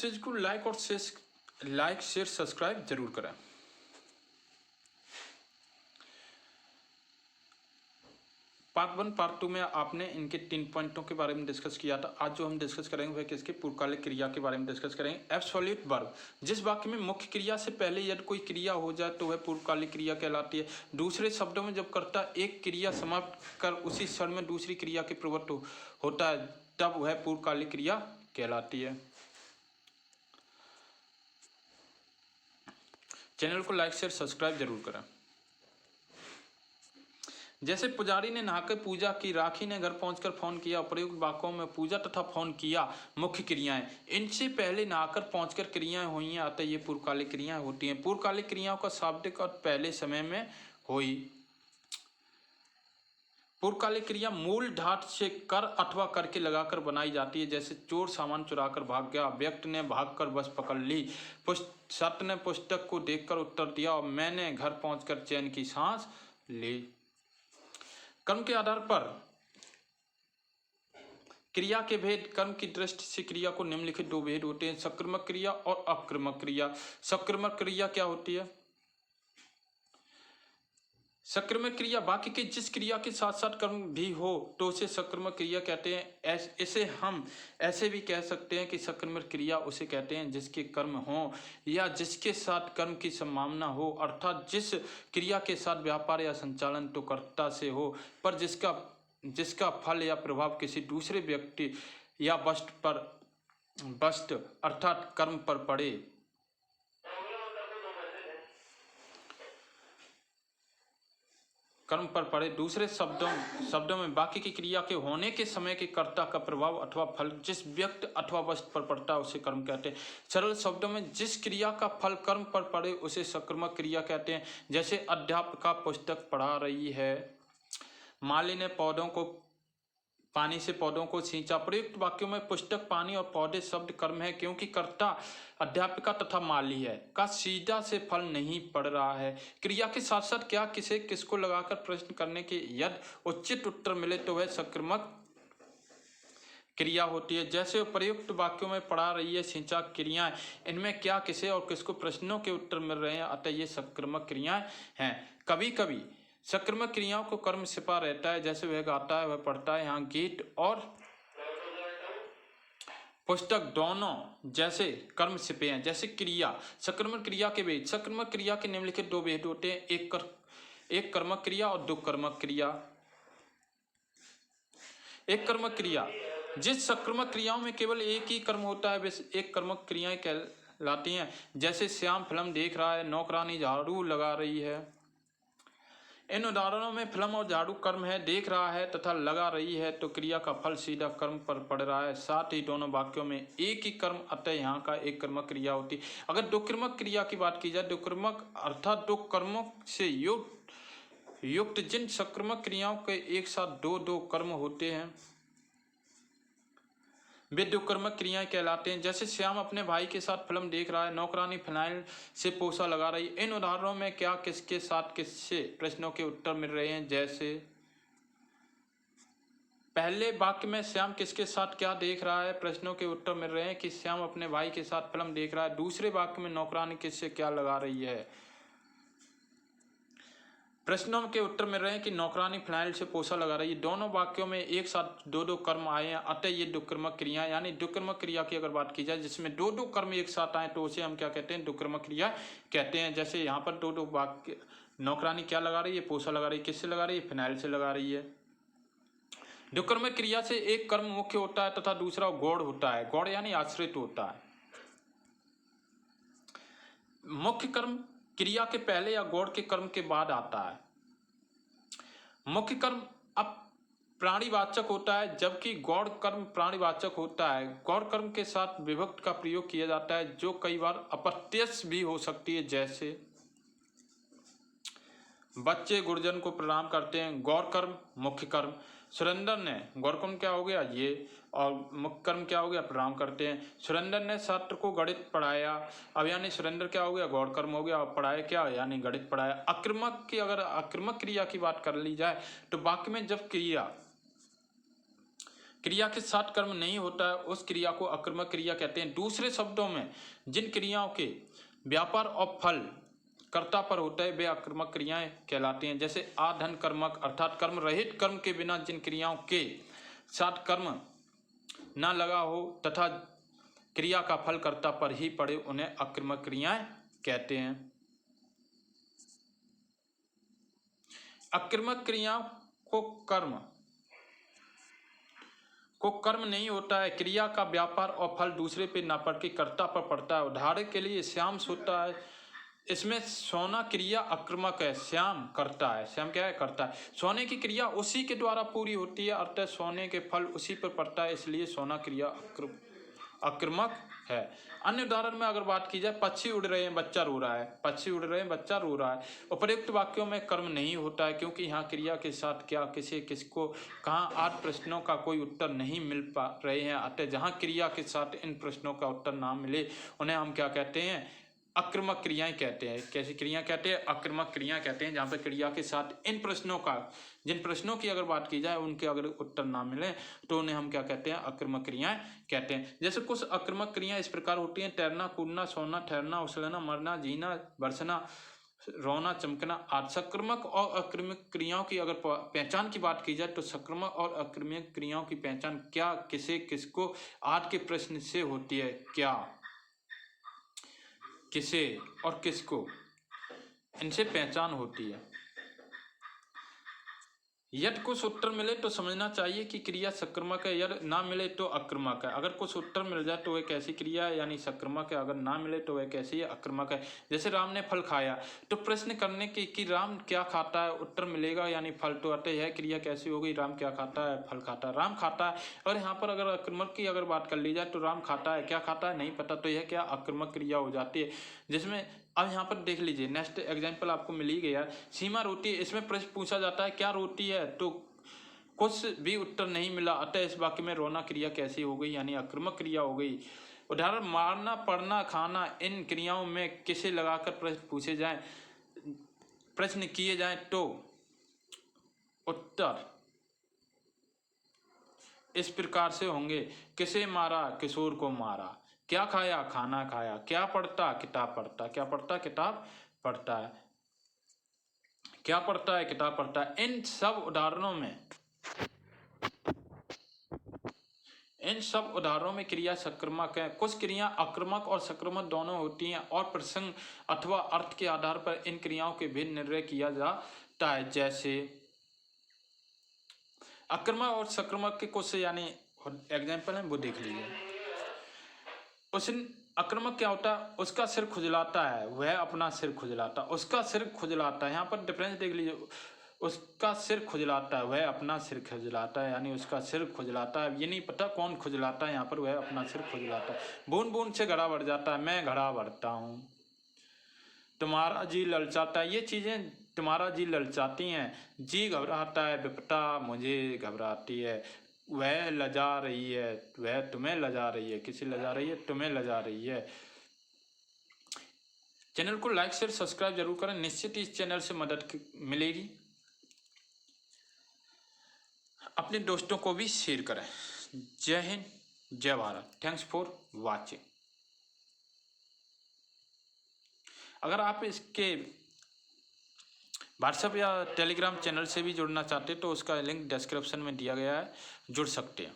चीज को like share subscribe जरूर करें। पार्ट 1 पार्ट 2 में आपने इनके 3 पॉइंटों के बारे में डिस्कस किया था। आज जो हम डिस्कस करेंगे वह किसके पूर्वकालिक क्रिया के बारे में डिस्कस करेंगे। एब्सोल्यूट वर्ब, जिस वाक्य में मुख्य क्रिया से पहले यदि कोई क्रिया हो जाए तो वह पूर्वकालिक क्रिया कहलाती है। दूसरे शब्दों में जब कर्ता एक क्रिया समाप्त कर उसी क्षण में दूसरी क्रिया के प्रवृत्त होता है तब वह पूर्वकालिक क्रिया कहलाती है। चैनल को लाइक शेयर सब्सक्राइब जरूर करें। जैसे पुजारी ने नहाकर पूजा की, राखी ने घर पहुंचकर फोन किया। प्रयुक्त वाक्यों में पूजा तथा फोन किया मुख्य क्रियाएं, इनसे पहले नहाकर पहुंचकर क्रियाएं हुई हैं, अतः ये पूर्वकालिक क्रियाएं होती हैं। पूर्वकालिक क्रियाओं का शाब्दिक अर्थ पहले समय में हुई। पूर्वकालिक क्रिया मूल ढाट से कर अथवा करके लगाकर बनाई जाती है। जैसे चोर सामान चुराकर भाग गया, व्यक्ति ने भागकर बस पकड़ ली, सत्य ने पुस्तक को देखकर उत्तर दिया और मैंने घर पहुंचकर चैन की सांस ली। कर्म के आधार पर क्रिया के भेद। कर्म की दृष्टि से क्रिया को निम्नलिखित 2 भेद होते हैं, सक्रमक क्रिया और अक्रमक क्रिया। सक्रमक क्रिया क्या होती है? सक्रमक क्रिया वाक्य के जिस क्रिया के साथ साथ कर्म भी हो तो उसे सक्रमक क्रिया कहते हैं। इसे हम ऐसे भी कह सकते हैं कि सक्रमक क्रिया उसे कहते हैं जिसके कर्म हो या जिसके साथ कर्म की संभावना हो, अर्थात जिस क्रिया के साथ व्यापार या संचालन तो कर्ता से हो पर जिसका फल या प्रभाव किसी दूसरे व्यक्ति या वस्तु अर्थात कर्म पर पड़े। दूसरे शब्दों में वाक्य की क्रिया के होने के समय के कर्ता का प्रभाव अथवा फल जिस व्यक्ति अथवा वस्तु पर पड़ता है उसे कर्म कहते हैं। सरल शब्दों में जिस क्रिया का फल कर्म पर पड़े उसे सक्रमक क्रिया कहते हैं। जैसे अध्यापिका पुस्तक पढ़ा रही है, माली ने पानी से पौधों को सींचा। प्रयुक्त वाक्यों में पुस्तक, पानी और पौधे शब्द कर्म है क्योंकि कर्ता अध्यापिका तथा माली है का सीधा से फल नहीं पड़ रहा है। क्रिया के साथ साथ क्या किसे किसको लगाकर प्रश्न करने के यदि उचित उत्तर मिले तो वह सक्रमक क्रिया होती है। जैसे प्रयुक्त वाक्यों में पढ़ा रही है, सिंचा क्रियाएं, इनमें क्या किसे और किसको प्रश्नों के उत्तर मिल रहे हैं, अतः ये सक्रमक क्रियाएं हैं। कभी कभी सक्रमक क्रियाओं को कर्म छिपा रहता है, जैसे वह गाता है, वह पढ़ता है। यहाँ गीत और पुस्तक दोनों जैसे कर्म छिपे हैं। जैसे क्रिया, सक्रमक क्रिया के भेद। सक्रमक क्रिया के निम्नलिखित 2 भेद होते हैं, एक कर्मक क्रिया और 2 कर्मक क्रिया। एक कर्मक क्रिया, जिस सक्रमक क्रियाओं में केवल एक ही कर्म होता है वे एक कर्मक क्रियाएं कहलाती हैं। जैसे श्याम फिल्म देख रहा है, नौकरानी झाड़ू लगा रही है। इन उदाहरणों में फिल्म और झाड़ू कर्म है, देख रहा है तथा लगा रही है तो क्रिया का फल सीधा कर्म पर पड़ रहा है। साथ ही दोनों वाक्यों में एक ही कर्म, अतः यहाँ का एक कर्मक क्रिया होती है। अगर 2 कर्मक क्रिया की बात की जाए, 2 कर्मक अर्थात 2 कर्मों से युक्त जिन सक्रमक क्रियाओं के एक साथ 2 कर्म होते हैं वे 2 कर्मक क्रियाएं कहलाते हैं। जैसे श्याम अपने भाई के साथ फिल्म देख रहा है, नौकरानी फिनाइल से पोछा लगा रही। इन उदाहरणों में क्या किसके साथ किससे प्रश्नों के उत्तर मिल रहे हैं। जैसे पहले वाक्य में श्याम किसके साथ क्या देख रहा है, प्रश्नों के उत्तर मिल रहे हैं कि श्याम अपने भाई के साथ फिल्म देख रहा है। दूसरे वाक्य में नौकरानी किससे क्या लगा रही है, प्रश्नों के उत्तर मिल रहे हैं कि नौकरानी फिनाइल से पोछा लगा रही है। दोनों वाक्यों में एक साथ 2 कर्म आए हैं, अतः ये 2 कर्मक क्रिया, यानी 2 कर्मक क्रिया की अगर बात की जाए जिसमें 2 कर्म एक साथ आए तो उसे हम क्या कहते हैं, 2 कर्मक क्रिया कहते हैं। जैसे यहाँ पर 2 वाक्य, नौकरानी क्या लगा रही है, पोछा लगा रही है। किससे लगा रही है, फिनाइल से लगा रही है। 2 कर्मक क्रिया से एक कर्म मुख्य होता है तथा दूसरा गौड़ होता है। गौड़ यानी आश्रित होता है। मुख्य कर्म क्रिया के पहले या गौड़ के कर्म के बाद आता है। मुख्य कर्म अब प्राणीवाचक होता है जबकि गौड़ कर्म प्राणीवाचक होता है। गौड़ कर्म के साथ विभक्त का प्रयोग किया जाता है जो कई बार अप्रत्यक्ष भी हो सकती है। जैसे बच्चे गुरुजन को प्रणाम करते हैं, गौड़ कर्म मुख्य कर्म। सुरेंद्र ने, गौड़ कर्म क्या हो गया ये, और मुख्य कर्म क्या हो गया, प्रणाम करते हैं। सुरेंद्र ने छात्र को गणित पढ़ाया, अब यानी सुरेंद्र क्या हो गया, गौड़ कर्म हो गया, और पढ़ाया क्या, यानी गणित पढ़ाया। अक्रमक की अगर अक्रमक क्रिया की बात कर ली जाए तो वाक्य में जब क्रिया के साथ कर्म नहीं होता है उस क्रिया को अकर्मक क्रिया कहते हैं। दूसरे शब्दों में जिन क्रियाओं के व्यापार और फल कर्ता पर होता है वे अकर्मक क्रियाएं कहलाती हैं। जैसे आधन कर्मक अर्थात कर्म रहित, कर्म के बिना जिन क्रियाओं के साथ कर्म ना लगा हो तथा क्रिया का फल कर्ता पर ही पड़े उन्हें अकर्मक क्रियाएं कहते हैं। अकर्मक क्रियाओं को कर्म नहीं होता है, क्रिया का व्यापार और फल दूसरे पे ना पड़ के कर्ता पर पड़ता है। उदाहरण के लिए श्याम सोता है, इसमें सोना क्रिया अकर्मक है, श्याम करता है। श्याम क्या है? करता है। सोने की क्रिया उसी के द्वारा पूरी होती है, अर्थात सोने के फल उसी पर पड़ता है, इसलिए सोना क्रिया अकर्मक है। अन्य उदाहरण में अगर बात की जाए, पक्षी उड़ रहे हैं बच्चा रो रहा है, पक्षी उड़ रहे हैं बच्चा रो रहा है। उपयुक्त वाक्यों में कर्म नहीं होता है क्योंकि यहाँ क्रिया के साथ क्या, किसे, किसको, कहाँ, 8 प्रश्नों का कोई उत्तर नहीं मिल पा रहे हैं। अतः जहाँ क्रिया के साथ इन प्रश्नों का उत्तर ना मिले उन्हें हम क्या कहते हैं? अकर्मक क्रियाएं कहते हैं। कैसी क्रिया कहते हैं? अकर्मक क्रिया कहते हैं। जहाँ पर क्रिया के साथ इन प्रश्नों का, जिन प्रश्नों की अगर बात की जाए उनके अगर उत्तर ना मिले तो उन्हें हम क्या कहते हैं? अकर्मक क्रियाएं कहते हैं। जैसे कुछ अकर्मक क्रियाएं इस प्रकार होती हैं: तैरना, कूदना, सोना, ठहरना, उछलना, मरना, जीना, बरसना, रोना, चमकना आदि। सक्रामक और अकर्मक क्रियाओं की अगर पहचान की बात की जाए तो सक्रामक और अकर्मक क्रियाओं की पहचान क्या, किसे, किसको आदि के प्रश्न से होती है। क्या, किसे और किसको, इनसे पहचान होती है। यदि कुछ उत्तर मिले तो समझना चाहिए कि क्रिया सक्रामक है, यदि ना मिले तो अकर्मक है। अगर कुछ उत्तर मिल जाए तो वह कैसी क्रिया है, यानी सक्रामक है। अगर ना मिले तो वह कैसी है? अकर्मक है। जैसे राम ने फल खाया, तो प्रश्न करने की कि राम क्या खाता है, उत्तर मिलेगा यानी फल। तो अतः यह क्रिया कैसी हो गई? राम क्या खाता है? फल खाता है। राम खाता है। और यहाँ पर अगर अकर्मक की अगर बात कर ली जाए तो राम खाता है, क्या खाता है? नहीं पता, तो यह क्या? अकर्मक क्रिया हो जाती है। जिसमें अब यहाँ पर देख लीजिए, नेक्स्ट एग्जाम्पल आपको मिल ही गया। सीमा रोटी, इसमें प्रश्न पूछा जाता है क्या रोटी है, तो कुछ भी उत्तर नहीं मिला, अतः इस वाक्य में रोना क्रिया कैसी हो गई? यानी अकर्मक क्रिया हो गई। उदाहरण: मारना, पढ़ना, खाना, इन क्रियाओं में किसे लगाकर प्रश्न किए जाएं तो उत्तर इस प्रकार से होंगे: किसे मारा? किशोर को मारा। क्या खाया? खाना खाया। क्या पढ़ता? किताब पढ़ता। क्या पढ़ता? किताब पढ़ता है। क्या पढ़ता है? किताब पढ़ता है। इन सब उदाहरणों में क्रिया सक्रामक है। कुछ क्रिया अकर्मक और सक्रामक दोनों होती हैं और प्रसंग अथवा अर्थ के आधार पर इन क्रियाओं के भी निर्णय किया जाता है। जैसे अकर्मक और सक्रामक के कुछ यानी एग्जाम्पल हैं, वो देख लीजिए। उस अकर्मक क्या होता है? उसका सिर खुजलाता है, वह अपना सिर खुजलाता। उसका सिर खुजलाता है, यहाँ पर डिफरेंस देख लीजिए। उसका सिर खुजलाता है, वह अपना सिर खुजलाता है, यानी उसका सिर खुजलाता है। ये नहीं पता कौन खुजलाता है, यहाँ पर वह अपना सिर खुजलाता है। बूंद बूंद से घड़ा भर जाता है, मैं घड़ा भरता हूँ। तुम्हारा जी ललचाता है, ये चीजें तुम्हारा जी ललचाती हैं। जी घबराता है, विपता मुझे घबराती है। वह लजा रही है, वह तुम्हें लजा रही है। किसे लजा रही है? तुम्हें लजा रही है। चैनल को लाइक शेयर सब्सक्राइब जरूर करें, निश्चित इस चैनल से मदद मिलेगी। अपने दोस्तों को भी शेयर करें। जय हिंद, जय भारत। Thanks for watching. अगर आप इसके व्हाट्सएप या टेलीग्राम चैनल से भी जुड़ना चाहते हैं तो उसका लिंक डिस्क्रिप्शन में दिया गया है, जुड़ सकते हैं।